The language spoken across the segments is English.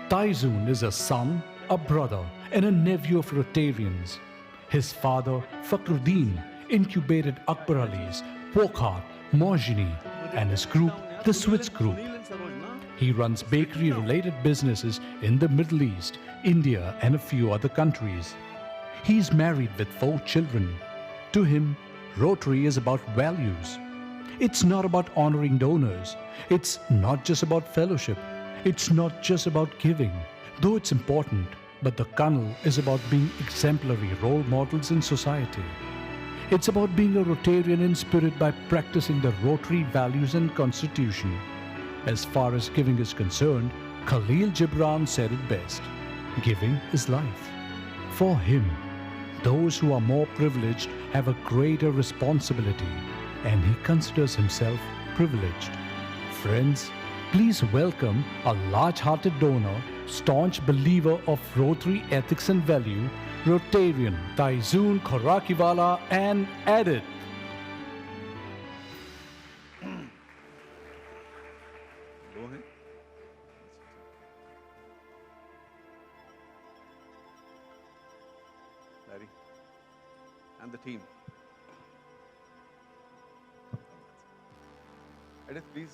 Taizoon is a son, a brother, and a nephew of Rotarians. His father, Fakhruddin, incubated Akbar Ali's Pokhar, Mojini, and his group, the Swiss Group. He runs bakery-related businesses in the Middle East, India, and a few other countries. He's married with 4 children. To him, Rotary is about values. It's not about honoring donors. It's not just about fellowship. It's not just about giving, though it's important, but the kernel is about being exemplary role models in society. It's about being a Rotarian in spirit by practicing the Rotary values and constitution. As far as giving is concerned, Khalil Gibran said it best. Giving is life. For him, those who are more privileged have a greater responsibility, and he considers himself privileged. Friends, please welcome a large-hearted donor, staunch believer of Rotary ethics and value, Rotarian Taizoon, Khorakiwala, and Edit. Go ahead. Larry and the team. Edith, please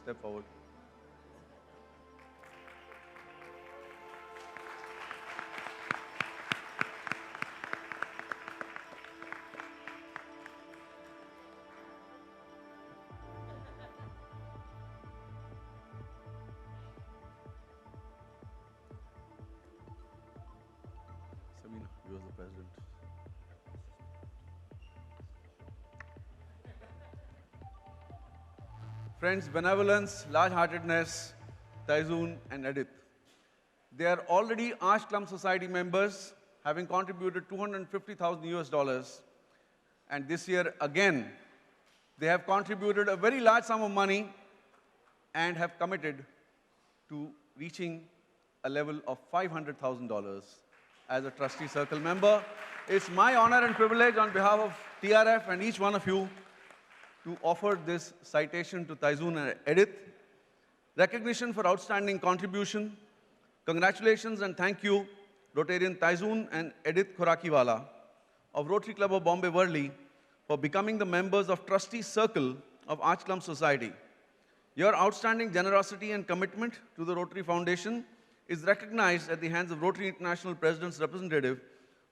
step forward. Samina, you as the president. Friends, benevolence, large-heartedness, Taizoon and Edith. They are already Arch Club Society members, having contributed $250,000. And this year, again, they have contributed a very large sum of money and have committed to reaching a level of $500,000 as a trustee circle member. It's my honor and privilege on behalf of TRF and each one of you to offer this citation to Taizoon and Edith. Recognition for outstanding contribution. Congratulations and thank you, Rotarian Taizoon and Edith Khorakiwala of Rotary Club of Bombay Worli for becoming the members of Trustee Circle of Arch Club Society. Your outstanding generosity and commitment to the Rotary Foundation is recognized at the hands of Rotary International President's representative,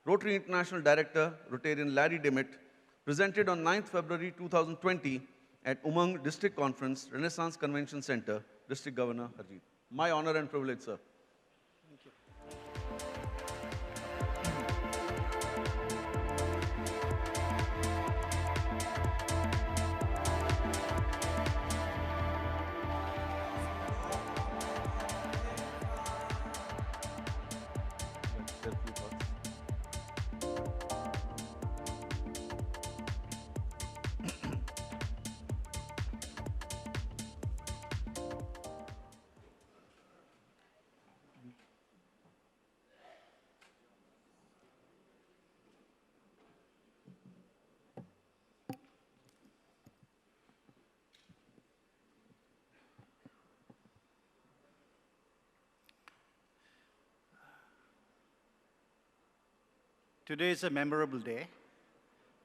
Rotary International Director, Rotarian Larry Dimmitt, presented on 9th February 2020 at Umang District Conference, Renaissance Convention Center, District Governor Harjeet. My honor and privilege, sir. Thank you. Today is a memorable day.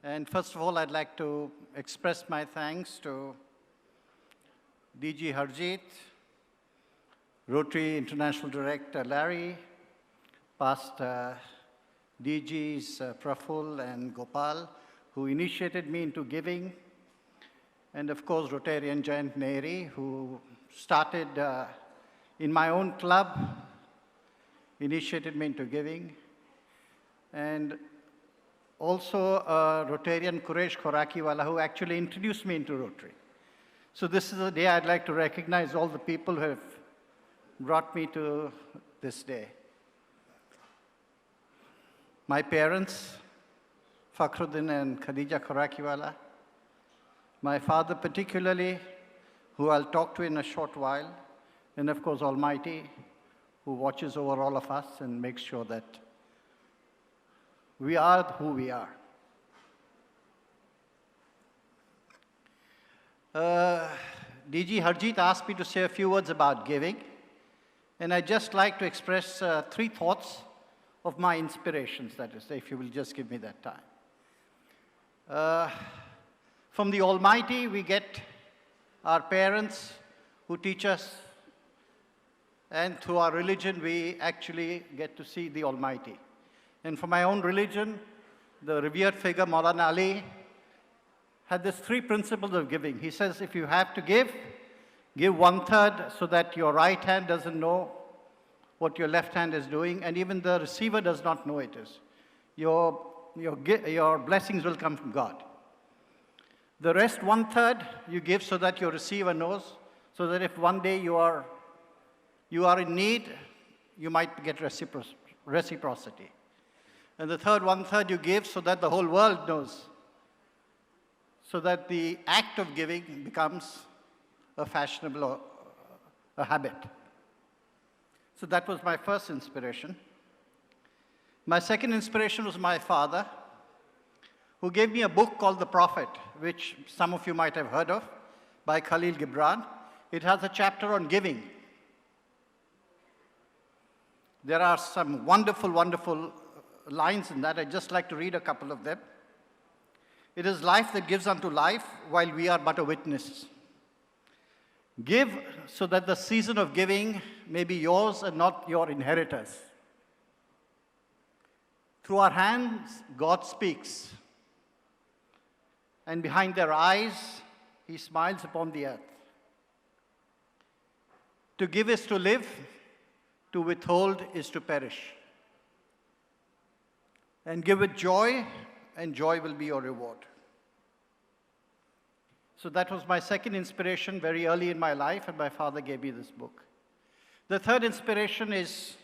And first of all, I'd like to express my thanks to DG Harjeet, Rotary International Director Larry, past DGs Praful and Gopal, who initiated me into giving, and of course, Rotarian Jayant Neri, who started in my own club, initiated me into giving, and also Rotarian Quresh Khorakiwala, who actually introduced me into Rotary. So this is a day I'd like to recognize all the people who have brought me to this day. My parents, Fakhruddin and Khadija Khorakiwala, my father particularly, who I'll talk to in a short while, and of course Almighty, who watches over all of us and makes sure that we are who we are. DG Harjeet asked me to say a few words about giving, And I'd just like to express 3 thoughts of my inspirations, that is, if you will just give me that time. From the Almighty, we get our parents who teach us, and through our religion, we actually get to see the Almighty. And for my own religion, the revered figure Maulana Ali had these 3 principles of giving. He says, if you have to give 1/3 so that your right hand doesn't know what your left hand is doing, and even the receiver does not know it is. Your blessings will come from God. The rest 1/3 you give so that your receiver knows, so that if one day you are in need, you might get reciprocity. And the third 1/3 you give so that the whole world knows, so that the act of giving becomes a fashionable or a habit. So that was my first inspiration. My second inspiration was my father, who gave me a book called The Prophet, which some of you might have heard of, by Khalil Gibran. It has a chapter on giving. There are some wonderful, wonderful lines in that. I'd just like to read a couple of them. It is life that gives unto life, while we are but a witness. Give so that the season of giving may be yours and not your inheritors. Through our hands, God speaks, and behind their eyes, He smiles upon the earth. To give is to live, to withhold is to perish. And give with joy, and joy will be your reward. So that was my second inspiration very early in my life, and my father gave me this book. The third inspiration is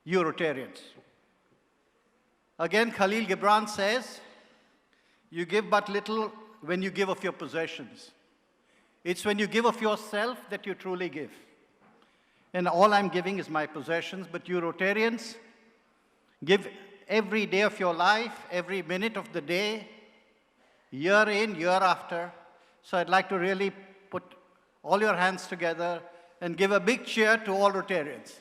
you Rotarians. Again, Khalil Gibran says, you give but little when you give of your possessions. It's when you give of yourself that you truly give. And all I'm giving is my possessions, but you Rotarians, give every day of your life, every minute of the day, year in, year after. So I'd like to really put all your hands together and give a big cheer to all Rotarians.